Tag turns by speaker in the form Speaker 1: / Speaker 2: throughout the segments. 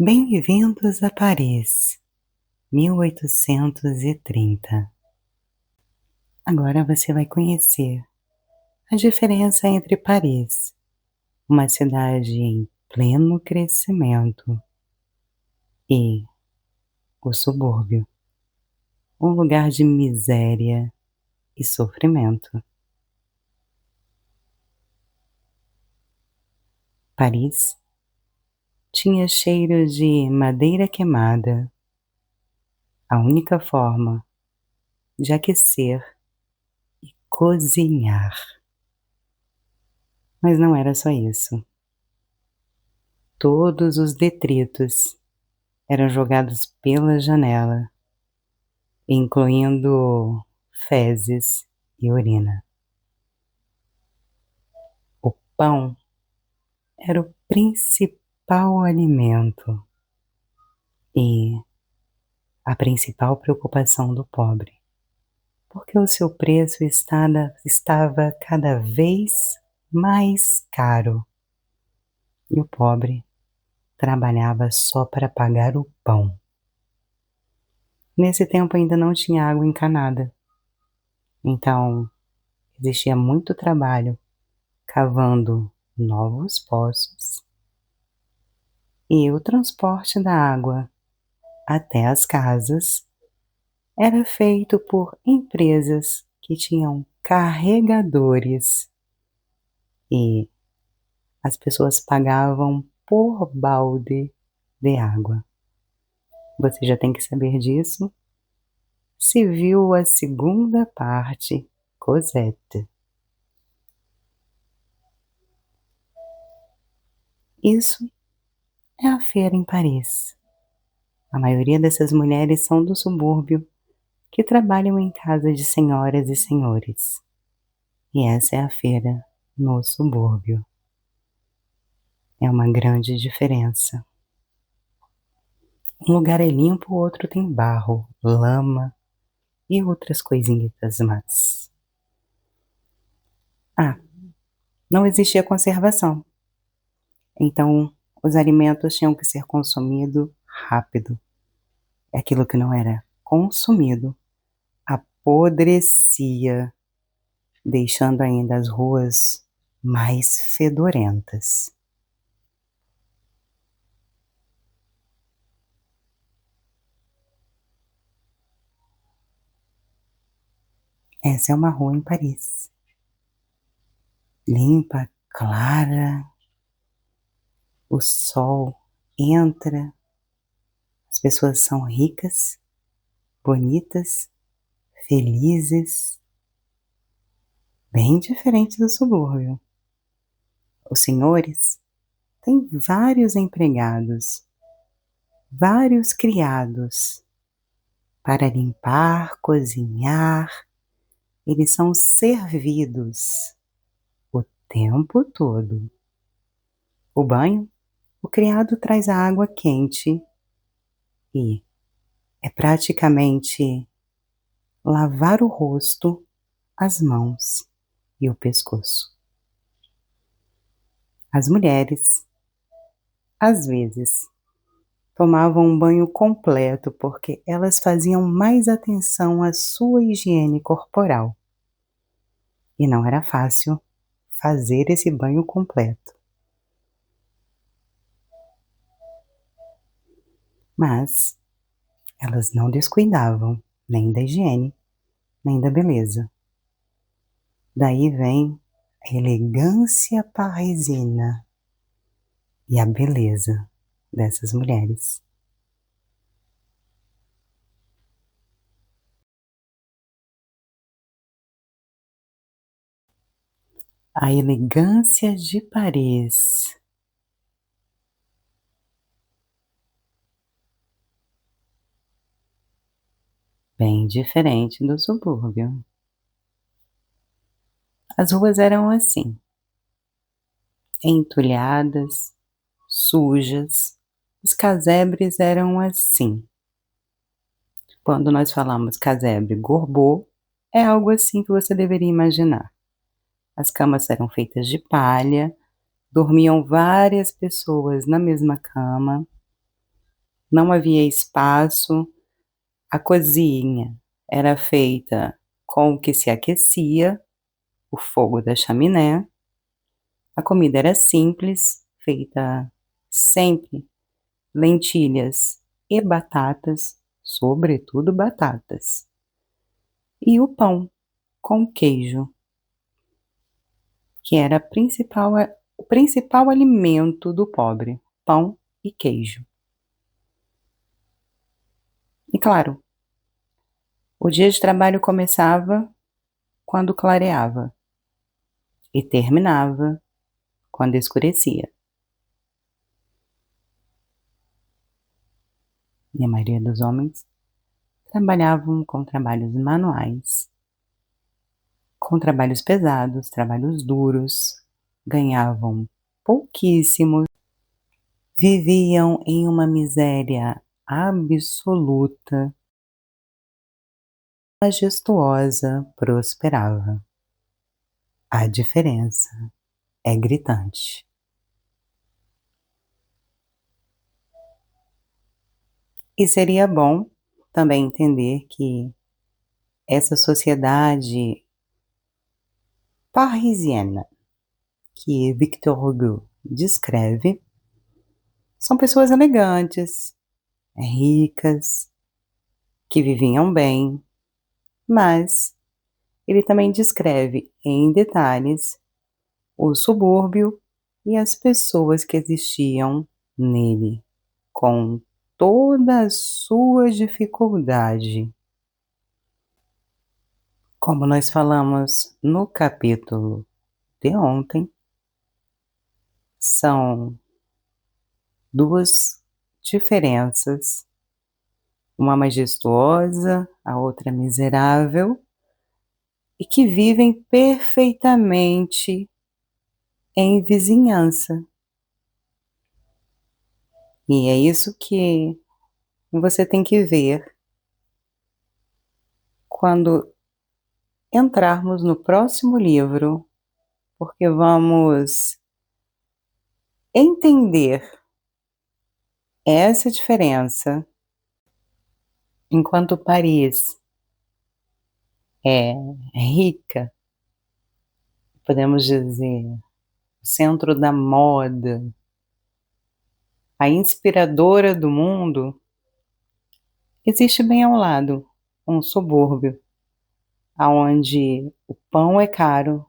Speaker 1: Bem-vindos a Paris, 1830. Agora você vai conhecer a diferença entre Paris, uma cidade em pleno crescimento, e o subúrbio, um lugar de miséria e sofrimento. Paris tinha cheiro de madeira queimada. A única forma de aquecer e cozinhar. Mas não era só isso. Todos os detritos eram jogados pela janela, incluindo fezes e urina. O pão era o principal alimento e a principal preocupação do pobre, porque o seu preço estava cada vez mais caro e o pobre trabalhava só para pagar o pão. Nesse tempo ainda não tinha água encanada, então existia muito trabalho cavando novos poços e o transporte da água até as casas era feito por empresas que tinham carregadores e as pessoas pagavam por balde de água. Você já tem que saber disso se viu a segunda parte, Cosette. Isso é a feira em Paris. A maioria dessas mulheres são do subúrbio que trabalham em casa de senhoras e senhores. E essa é a feira no subúrbio. É uma grande diferença. Um lugar é limpo, o outro tem barro, lama e outras coisinhas más. Ah, não existia conservação. Então, os alimentos tinham que ser consumidos rápido. Aquilo que não era consumido apodrecia, deixando ainda as ruas mais fedorentas. Essa é uma rua em Paris. Limpa, clara, o sol entra, as pessoas são ricas, bonitas, felizes, bem diferente do subúrbio. Os senhores têm vários empregados, vários criados para limpar, cozinhar. Eles são servidos o tempo todo. O banho, o criado traz a água quente e é praticamente lavar o rosto, as mãos e o pescoço. As mulheres, às vezes, tomavam um banho completo porque elas faziam mais atenção à sua higiene corporal. E não era fácil fazer esse banho completo. Mas elas não descuidavam nem da higiene, nem da beleza. Daí vem a elegância parisina e a beleza dessas mulheres. A elegância de Paris. Bem diferente do subúrbio. As ruas eram assim, entulhadas, sujas. Os casebres eram assim. Quando nós falamos casebre gorbeau, é algo assim que você deveria imaginar. As camas eram feitas de palha, dormiam várias pessoas na mesma cama, não havia espaço, a cozinha era feita com o que se aquecia, o fogo da chaminé, a comida era simples, feita sempre lentilhas e batatas, sobretudo batatas, e o pão com queijo, que era o principal alimento do pobre, pão e queijo. E claro, o dia de trabalho começava quando clareava e terminava quando escurecia. E a maioria dos homens trabalhavam com trabalhos manuais, com trabalhos pesados, trabalhos duros, ganhavam pouquíssimo, viviam em uma miséria absoluta, majestuosa prosperava. A diferença é gritante. E seria bom também entender que essa sociedade parisiana que Victor Hugo descreve são pessoas elegantes, ricas, que viviam bem, mas ele também descreve em detalhes o subúrbio e as pessoas que existiam nele, com toda a sua dificuldade. Como nós falamos no capítulo de ontem, são duas diferenças, uma majestuosa, a outra miserável, e que vivem perfeitamente em vizinhança. E é isso que você tem que ver quando entrarmos no próximo livro, porque vamos entender essa diferença. Enquanto Paris é rica, podemos dizer, o centro da moda, a inspiradora do mundo, existe bem ao lado um subúrbio, aonde o pão é caro,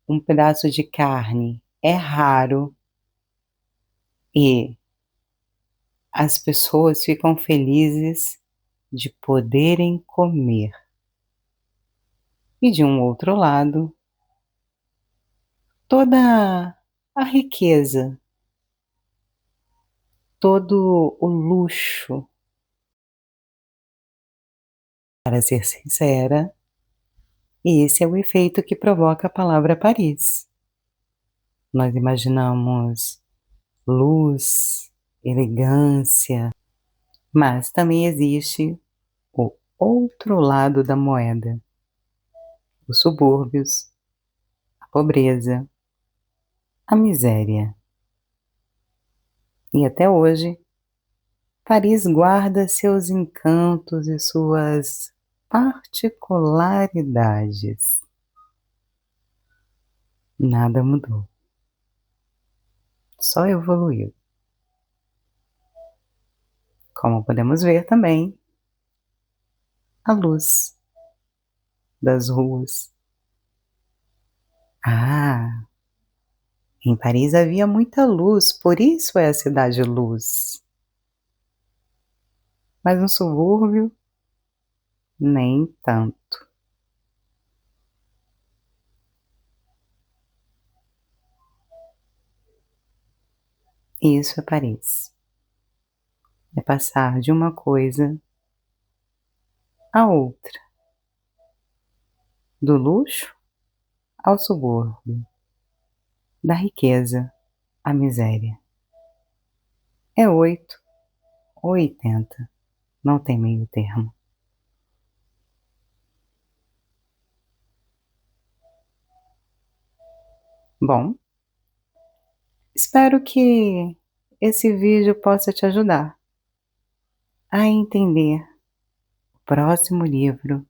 Speaker 1: um pedaço de carne é raro e as pessoas ficam felizes de poderem comer. E de um outro lado, toda a riqueza, todo o luxo. Para ser sincera, esse é o efeito que provoca a palavra Paris. Nós imaginamos luz, elegância, mas também existe o outro lado da moeda, os subúrbios, a pobreza, a miséria. E até hoje, Paris guarda seus encantos e suas particularidades. Nada mudou, só evoluiu. Como podemos ver também, a luz das ruas. Ah, em Paris havia muita luz, por isso é a cidade luz. Mas no subúrbio, nem tanto. Isso é Paris. É passar de uma coisa a outra, do luxo ao subúrbio, da riqueza à miséria. É 8 ou 80, não tem meio termo. Bom, espero que esse vídeo possa te ajudar a entender o próximo livro